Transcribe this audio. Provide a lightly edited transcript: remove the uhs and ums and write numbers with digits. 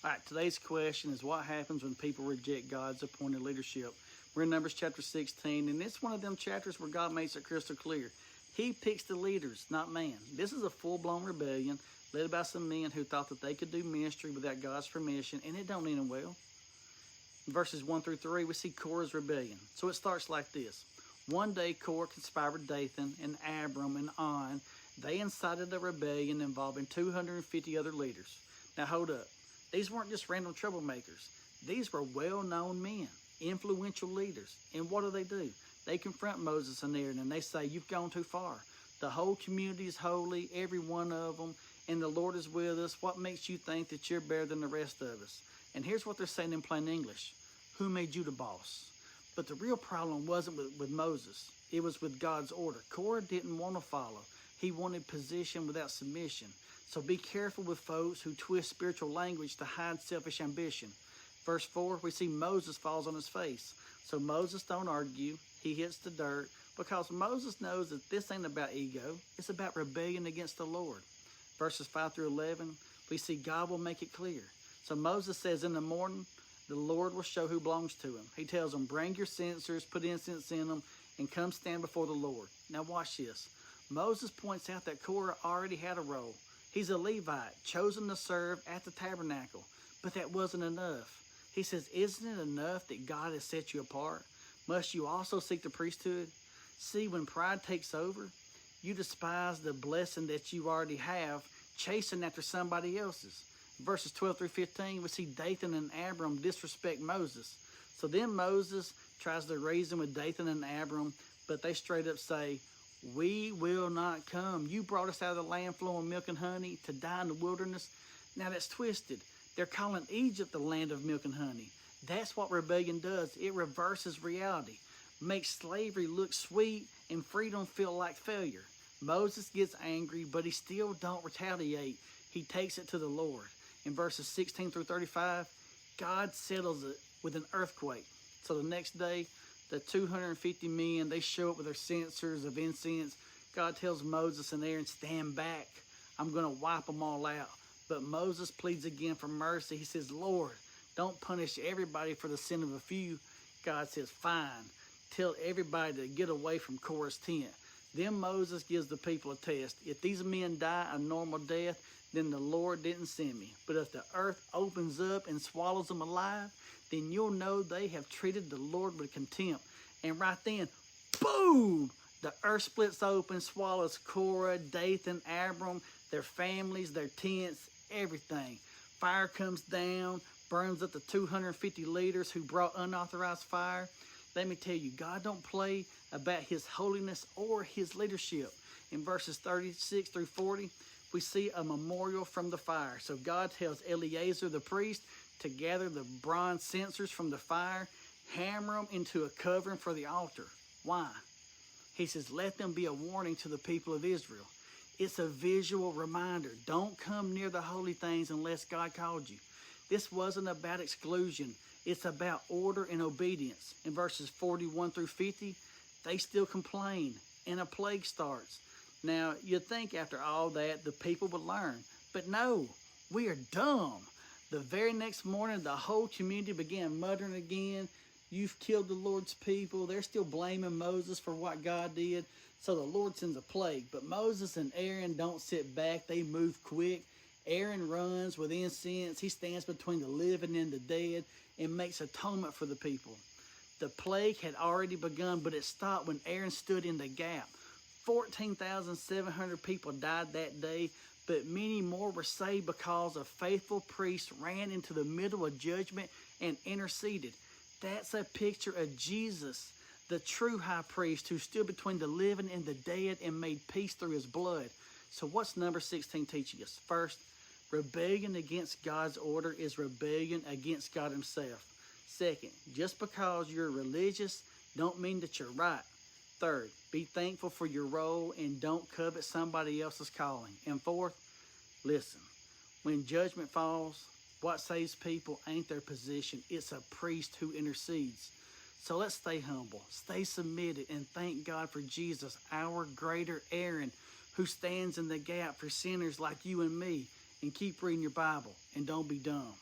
All right, today's question is what happens when people reject God's appointed leadership? We're in Numbers chapter 16, and it's one of them chapters where God makes it crystal clear. He picks the leaders, not man. This is a full-blown rebellion led by some men who thought that they could do ministry without God's permission, and it don't end well. In verses 1 through 3, we see Korah's rebellion. So it starts like this. One day, Korah conspired with Dathan and Abiram and On. They incited a rebellion involving 250 other leaders. Now hold up. These weren't just random troublemakers. These were well-known men, influential leaders. And what do? They confront Moses and Aaron and they say, you've gone too far. The whole community is holy, every one of them, and the Lord is with us. What makes you think that you're better than the rest of us? And here's what they're saying in plain English. Who made you the boss? But the real problem wasn't with Moses. It was with God's order. Korah didn't want to follow. He wanted position without submission. So be careful with folks who twist spiritual language to hide selfish ambition. Verse 4, we see Moses falls on his face. So Moses don't argue. He hits the dirt because Moses knows that this ain't about ego. It's about rebellion against the Lord. Verses 5 through 11, we see God will make it clear. So Moses says in the morning, the Lord will show who belongs to him. He tells them, bring your censers, put incense in them, and come stand before the Lord. Now watch this. Moses points out that Korah already had a role. He's a Levite, chosen to serve at the tabernacle. But that wasn't enough. He says, isn't it enough that God has set you apart? Must you also seek the priesthood? See, when pride takes over, you despise the blessing that you already have, chasing after somebody else's. Verses 12 through 15, we see Dathan and Abiram disrespect Moses. So then Moses tries to reason with Dathan and Abiram, but they straight up say, we will not come. You brought us out of the land flowing milk and honey to die in the wilderness. Now that's twisted. They're calling Egypt the land of milk and honey. That's what rebellion does. It reverses reality, makes slavery look sweet and freedom feel like failure. Moses gets angry, but he still don't retaliate. He takes it to the Lord. In verses 16 through 35, God settles it with an earthquake. So the next day, the 250 men, they show up with their censers of incense. God tells Moses and Aaron, stand back. I'm going to wipe them all out. But Moses pleads again for mercy. He says, Lord, don't punish everybody for the sin of a few. God says, fine. Tell everybody to get away from Korah's tent. Then Moses gives the people a test. If these men die a normal death, then the Lord didn't send me. But if the earth opens up and swallows them alive, then you'll know they have treated the Lord with contempt. And right then, boom, the earth splits open, swallows Korah, Dathan, Abiram, their families, their tents, everything. Fire comes down, burns up the 250 leaders who brought unauthorized fire. Let me tell you, God don't play about his holiness or his leadership. In verses 36 through 40, we see a memorial from the fire. So God tells Eleazar the priest to gather the bronze censers from the fire, hammer them into a covering for the altar. Why? He says, let them be a warning to the people of Israel. It's a visual reminder. Don't come near the holy things unless God called you. This wasn't about exclusion. It's about order and obedience. In verses 41 through 50, they still complain, and a plague starts. Now, you'd think after all that, the people would learn. But no, we are dumb. The very next morning, the whole community began muttering again. You've killed the Lord's people. They're still blaming Moses for what God did. So the Lord sends a plague. But Moses and Aaron don't sit back. They move quick. Aaron runs with incense. He stands between the living and the dead and makes atonement for the people. The plague had already begun, but it stopped when Aaron stood in the gap. 14,700 people died that day, but many more were saved because a faithful priest ran into the middle of judgment and interceded. That's a picture of Jesus, the true high priest who stood between the living and the dead and made peace through his blood. So what's number 16 teaching us? First, rebellion against God's order is rebellion against God himself. Second, just because you're religious don't mean that you're right. Third, be thankful for your role and don't covet somebody else's calling. And fourth, listen, when judgment falls, what saves people ain't their position. It's a priest who intercedes. So let's stay humble, stay submitted, and thank God for Jesus, our greater Aaron, who stands in the gap for sinners like you and me. And keep reading your Bible, and don't be dumb.